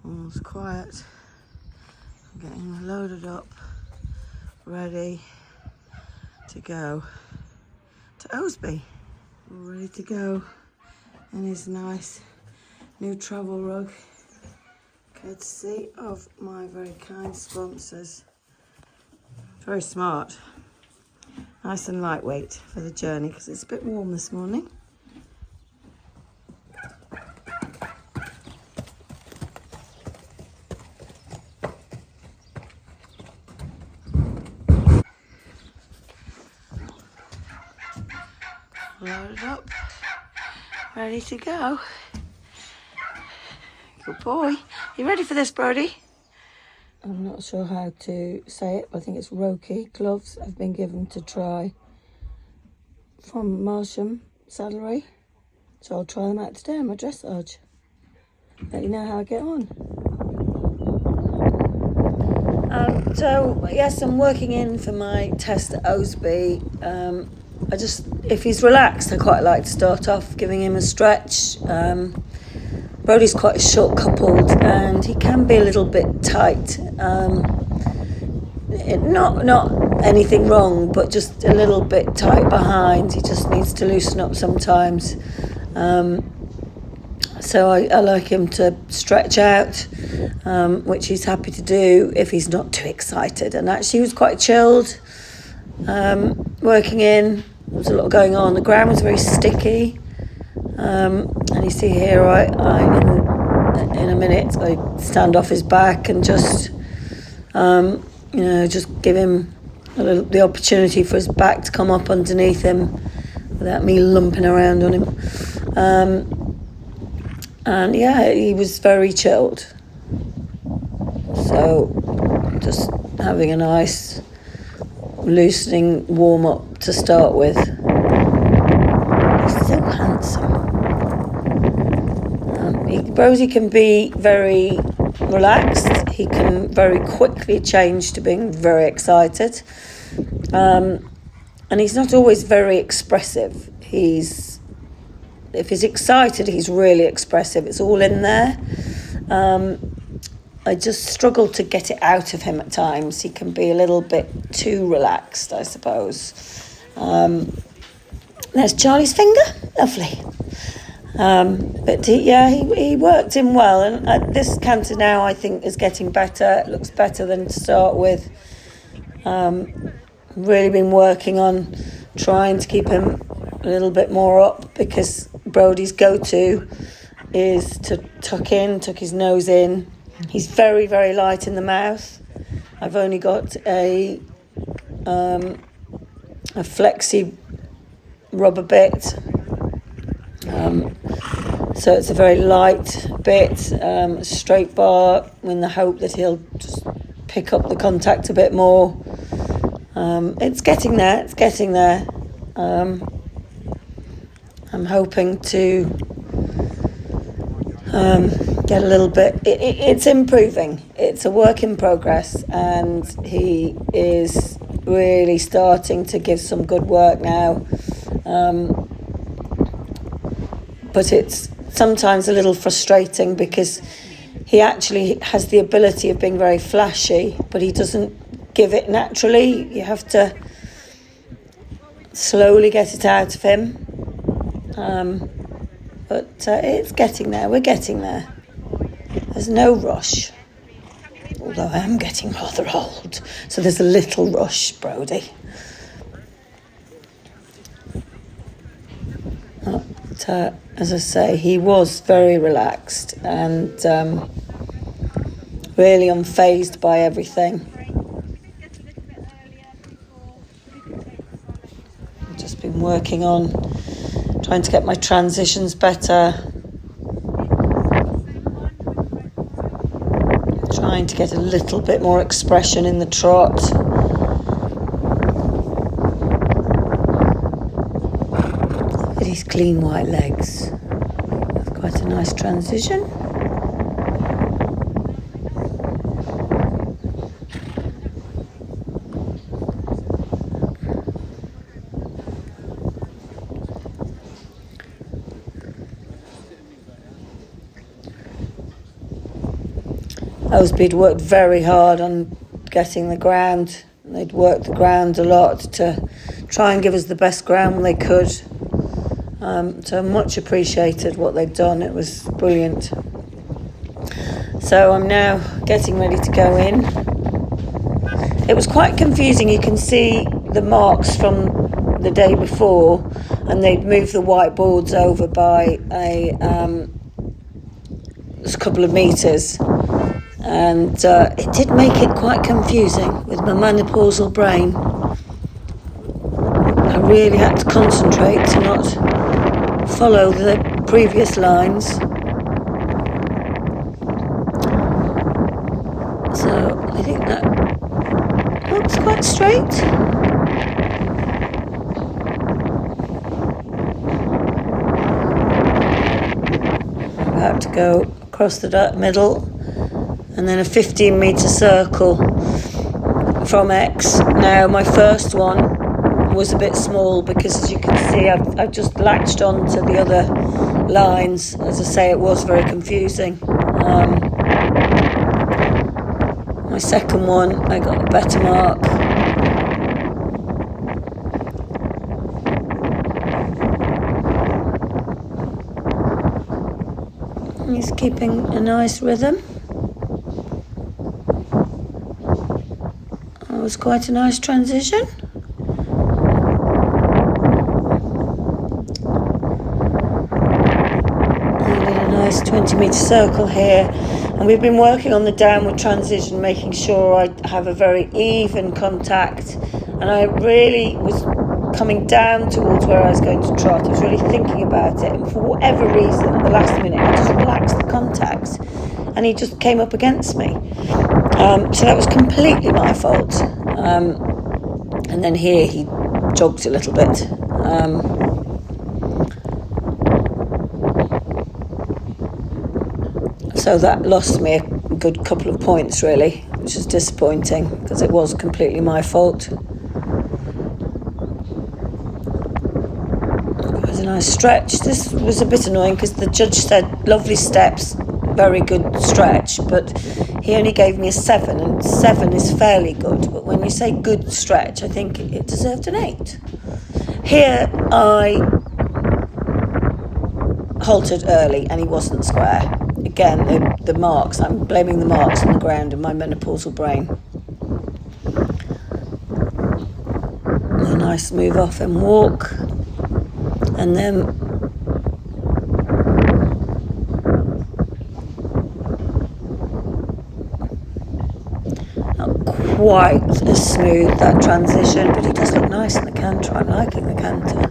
Oh, it's quiet. I'm getting loaded up, ready to go to Osby. All ready to go in his nice new travel rug, courtesy of my very kind sponsors. Very smart. Nice and lightweight for the journey because it's a bit warm this morning. Loaded up, ready to go. Good boy. You ready for this, Brody? I'm not sure how to say it, but I think it's Roki. Gloves have been given to try from Marsham Saddlery. So I'll try them out today on my dressage. Let you know how I get on. So yes, I'm working in for my test at Osby. If he's relaxed, I quite like to start off giving him a stretch. Brodys quite a short coupled and he can be a little bit tight. Not anything wrong, but just a little bit tight behind. He just needs to loosen up sometimes. So I like him to stretch out, which he's happy to do if he's not too excited. And actually he was quite chilled, working in. There was a lot going on. The ground was very sticky. And you see here, in a minute, I stand off his back and just, just give him the opportunity for his back to come up underneath him without me lumping around on him. And yeah, he was very chilled. So just having a nice loosening warm up to start with. He's so handsome. Brody can be very relaxed. He can very quickly change to being very excited. And he's not always very expressive. If he's excited, he's really expressive. It's all in there. I just struggle to get it out of him at times. He can be a little bit too relaxed, I suppose. There's Charlie's finger. Lovely. But he worked in well. And this canter now, I think, is getting better. It looks better than to start with. Really been working on trying to keep him a little bit more up because Brody's go-to is to tuck his nose in. He's very, very light in the mouth. I've only got a flexi rubber bit. So it's a very light bit, straight bar, in the hope that he'll just pick up the contact a bit more. It's getting there. I'm hoping to get a little bit. It's improving. It's a work in progress, and he is really starting to give some good work now. But it's sometimes a little frustrating because he actually has the ability of being very flashy, but he doesn't give it naturally. You have to slowly get it out of him. But it's getting there. We're getting there. There's no rush. Although I am getting rather old, so there's a little rush, Brody. But as I say, he was very relaxed and really unfazed by everything. I've just been working on trying to get my transitions better, trying to get a little bit more expression in the trot. Look at his clean white legs. That's quite a nice transition. Osby'd worked very hard on getting the ground. They'd worked the ground a lot to try and give us the best ground they could. So much appreciated what they'd done. It was brilliant. So I'm now getting ready to go in. It was quite confusing. You can see the marks from the day before, and they'd moved the whiteboards over by a couple of metres, and it did make it quite confusing with my menopausal brain. I really had to concentrate to not follow the previous lines. So I think that looks quite straight. About to go across the middle, and then a 15-metre circle from X. Now my first one was a bit small because, as you can see, I've just latched on to the other lines. As I say, it was very confusing. My second one, I got a better mark. He's keeping a nice rhythm. It was quite a nice transition. I did a nice 20-metre circle here. And we've been working on the downward transition, making sure I have a very even contact. And I really was coming down towards where I was going to trot. I was really thinking about it. And for whatever reason, at the last minute, I just relaxed the contact. And he just came up against me. So that was completely my fault. And then here he jogged a little bit. So that lost me a good couple of points, really, which is disappointing because it was completely my fault. It was a nice stretch. This was a bit annoying because the judge said lovely steps, very good stretch, but he only gave me a 7, and 7 is fairly good. But when you say good stretch, I think it deserved an 8. Here I halted early and he wasn't square. Again, the marks, I'm blaming the marks on the ground in my menopausal brain. A nice move off and walk, and then not quite as smooth, that transition, but it does look nice in the canter. I'm liking the canter.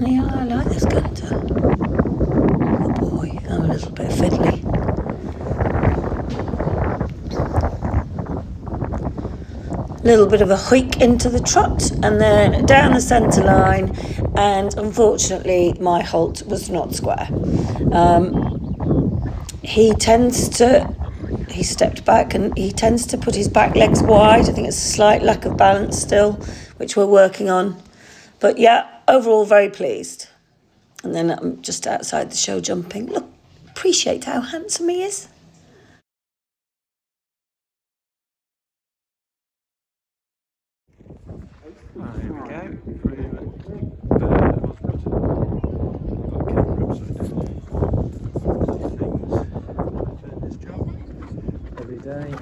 Yeah, I like this canter. Oh boy, I'm a little bit fiddly. Little bit of a hike into the trot, and then down the centre line, and unfortunately my halt was not square. He stepped back and he tends to put his back legs wide. I think it's a slight lack of balance still, which we're working on. But yeah, overall very pleased. And then I'm just outside the show jumping. Look, appreciate how handsome he is. Here we go. Every day.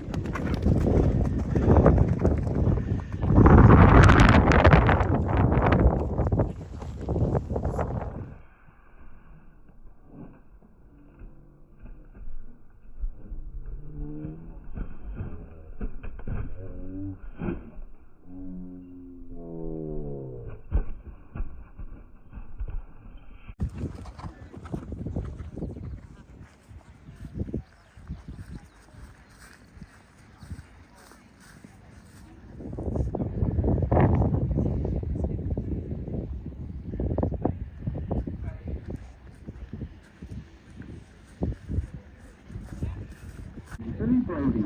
Brodys.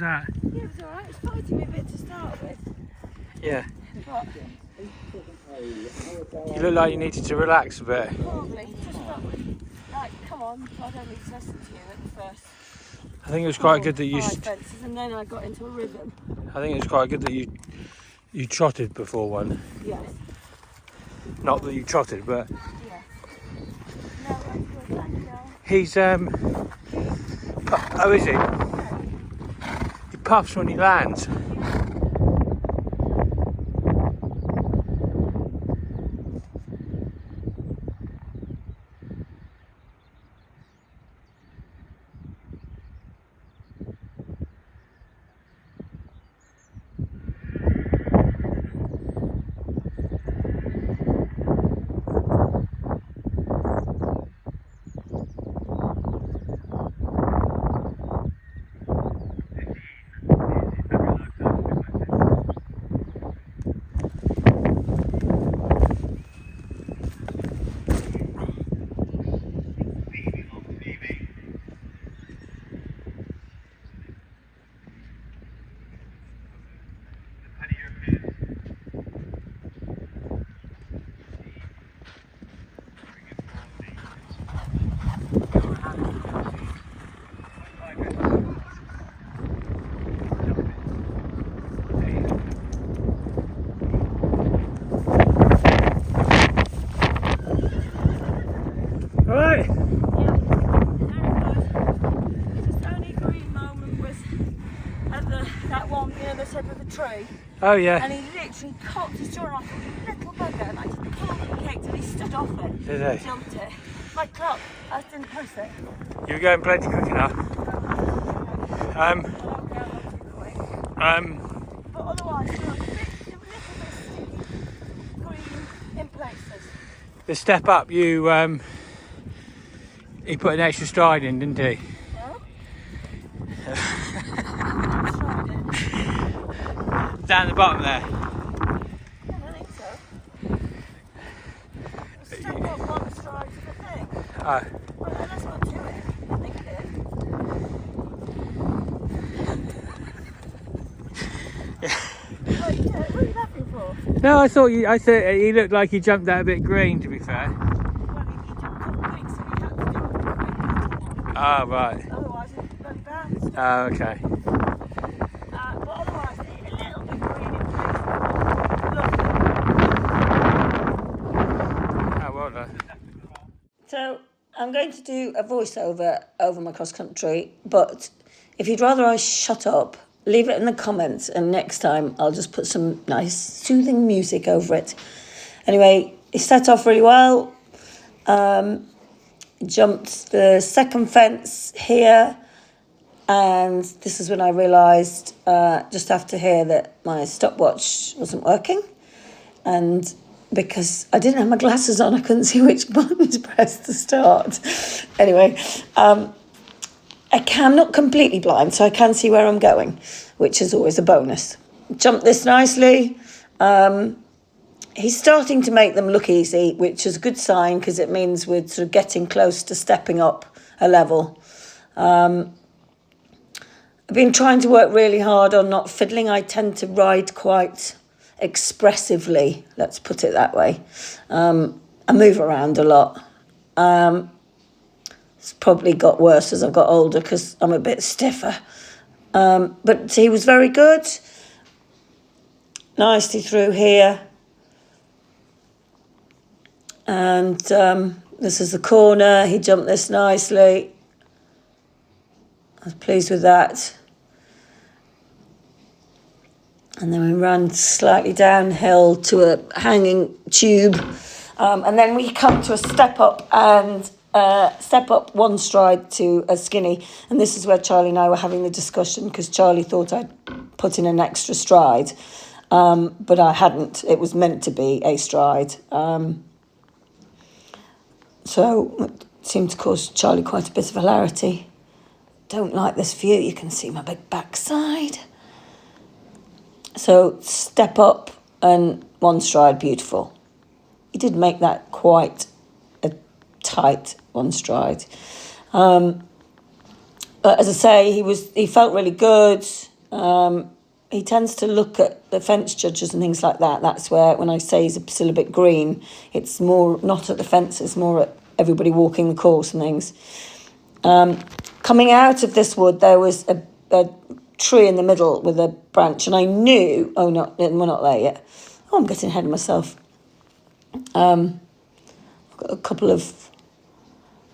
that? Yeah, it was alright. It was fighting me a bit to start with. Yeah. But You look like you needed to relax a bit. probably just felt like, come on, I don't need to listen to you at the first. I think it was quite good that you. Five fences, and then I got into a rhythm. I think it was quite good that you trotted before one. Yes. Not that you trotted, but Yes. No, that's good. Thank you. he's oh, is he? He puffs when he lands. Right. Yeah. Just only green moment was at that one near the tip of the tree. Oh yeah. And he literally cocked his jaw like a little bugger, and I just pulled and kicked, and he stood off it. Did he? Jumped it. My clock, I didn't press it. You were going plenty quick enough. But otherwise, it was a little bit sticky, green in places. The step up, he put an extra stride in, didn't he? No? Down the bottom there. I don't think so. Step up one stride to the thing. Oh. Well, let's not do it. I think it is. What are you laughing for? No, I thought he looked like he jumped out a bit green, to be fair. Well, he jumped up quick, so he had to jump quick. Ah, right. Otherwise, it went bounced. Oh, okay. But otherwise, a little bit green in place. Lovely. Oh, well done. So, I'm going to do a voiceover over my cross country, but if you'd rather I shut up, leave it in the comments, and next time I'll just put some nice soothing music over it. Anyway, it set off really well. Jumped the second fence here, and this is when I realised just after here that my stopwatch wasn't working, and because I didn't have my glasses on, I couldn't see which button to press to start. Anyway, I'm not completely blind, so I can see where I'm going, which is always a bonus. Jumped this nicely. He's starting to make them look easy, which is a good sign because it means we're sort of getting close to stepping up a level. I've been trying to work really hard on not fiddling. I tend to ride quite expressively, let's put it that way. I move around a lot. It's probably got worse as I've got older because I'm a bit stiffer. But he was very good. Nicely through here. And this is the corner. He jumped this nicely. I was pleased with that. And then we ran slightly downhill to a hanging tube. And then we come to a step up and step up one stride to a skinny. And this is where Charlie and I were having the discussion because Charlie thought I'd put in an extra stride. But I hadn't. It was meant to be a stride. So it seemed to cause Charlie quite a bit of hilarity. Don't like this view. You can see my big backside. So step up and one stride, beautiful. He did make that quite a tight one stride. But as I say, he felt really good. He tends to look at the fence judges and things like that. That's where, when I say he's still a bit green, it's more not at the fence, it's more at everybody walking the course and things. Coming out of this wood, there was a tree in the middle with a branch, and I knew, we're not there yet. Oh, I'm getting ahead of myself. I've got a couple of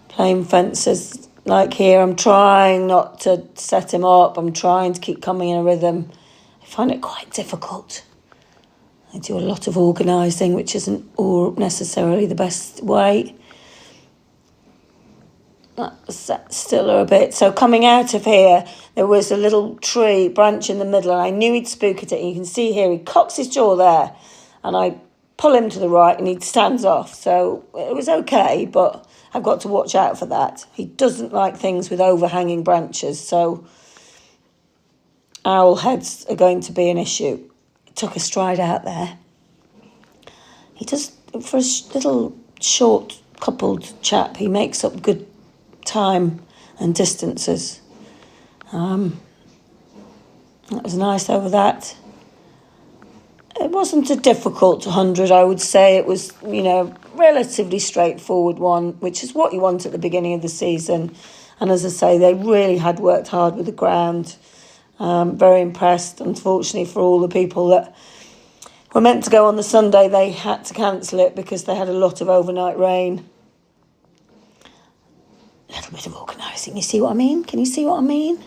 plain fences like here. I'm trying not to set him up. I'm trying to keep coming in a rhythm. I find it quite difficult. I do a lot of organising, which isn't all necessarily the best way. That's still a bit. So coming out of here, there was a little tree branch in the middle, and I knew he'd spook at it. And you can see here, he cocks his jaw there, and I pull him to the right, and he stands off. So it was okay, but I've got to watch out for that. He doesn't like things with overhanging branches, so owl heads are going to be an issue. He took a stride out there. He does, for a little short coupled chap, he makes up good time and distances. That was nice over that. It wasn't a difficult 100, I would say. It was, relatively straightforward one, which is what you want at the beginning of the season. And as I say, they really had worked hard with the ground. Very impressed. Unfortunately, for all the people that were meant to go on the Sunday, they had to cancel it because they had a lot of overnight rain. A little bit of organising. You see what I mean? Can you see what I mean?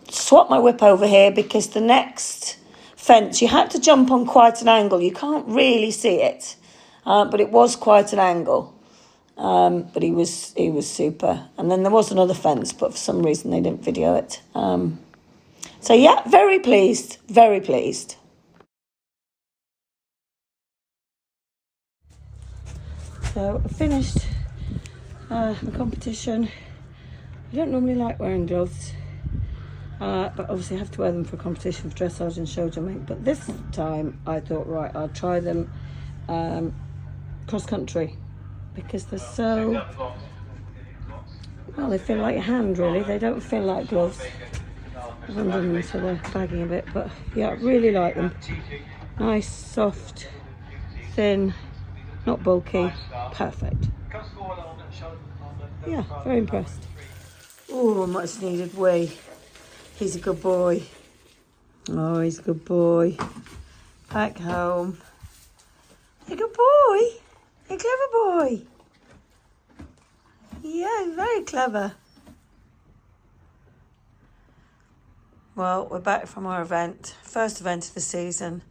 Swap my whip over here because the next fence, you had to jump on quite an angle. You can't really see it, but it was quite an angle. But he was super. And then there was another fence, but for some reason they didn't video it. So yeah, very pleased, very pleased. So I finished the competition. I don't normally like wearing gloves, but obviously I have to wear them for competition for dressage and show jumping. But this time I thought, right, I'll try them cross country because they're so, well, they feel like your hand really. They don't feel like gloves. I've undone them so they're bagging a bit, but yeah, I really like them. Nice, soft, thin, not bulky, perfect. Yeah, very impressed. Oh, much needed wee. He's a good boy. Oh, he's a good boy. Back home. A good boy. A clever boy. Yeah, very clever. Well, we're back from our event. First event of the season.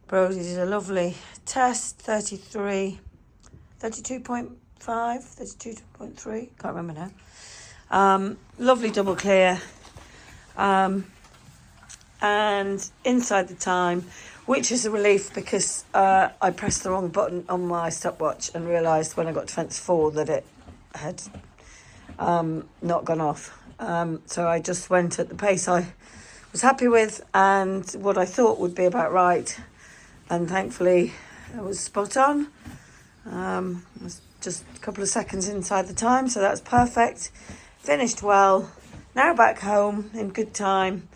Brodys did a lovely test, 32.5, 32.3, can't remember now. Lovely double clear. And inside the time, which is a relief because I pressed the wrong button on my stopwatch and realised when I got to fence 4 that it had not gone off. So I just went at the pace I was happy with and what I thought would be about right. And thankfully, it was spot on. It was just a couple of seconds inside the time, so that's perfect. Finished well. Now back home in good time.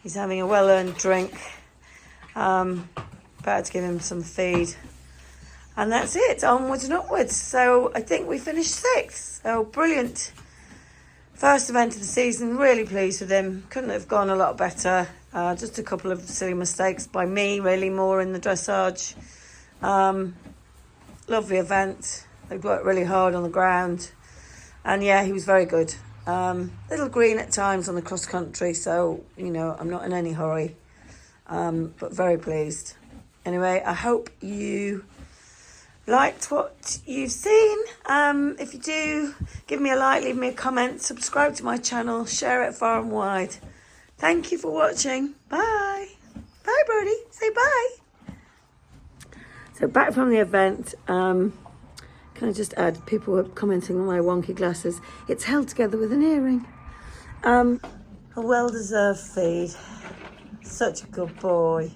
He's having a well-earned drink. About to give him some feed. And that's it, onwards and upwards. So I think we finished 6th. So brilliant. First event of the season, really pleased with him. Couldn't have gone a lot better. Just a couple of silly mistakes by me, really more in the dressage. Lovely event. They worked really hard on the ground. And yeah, he was very good. Little green at times on the cross country, so, I'm not in any hurry. But very pleased. Anyway, I hope you liked what you've seen. If you do, give me a like, leave me a comment, subscribe to my channel, share it far and wide. Thank you for watching. Bye. Bye, Brody. Say bye. So back from the event, can I just add, people were commenting on my wonky glasses. It's held together with an earring. A well-deserved feed. Such a good boy.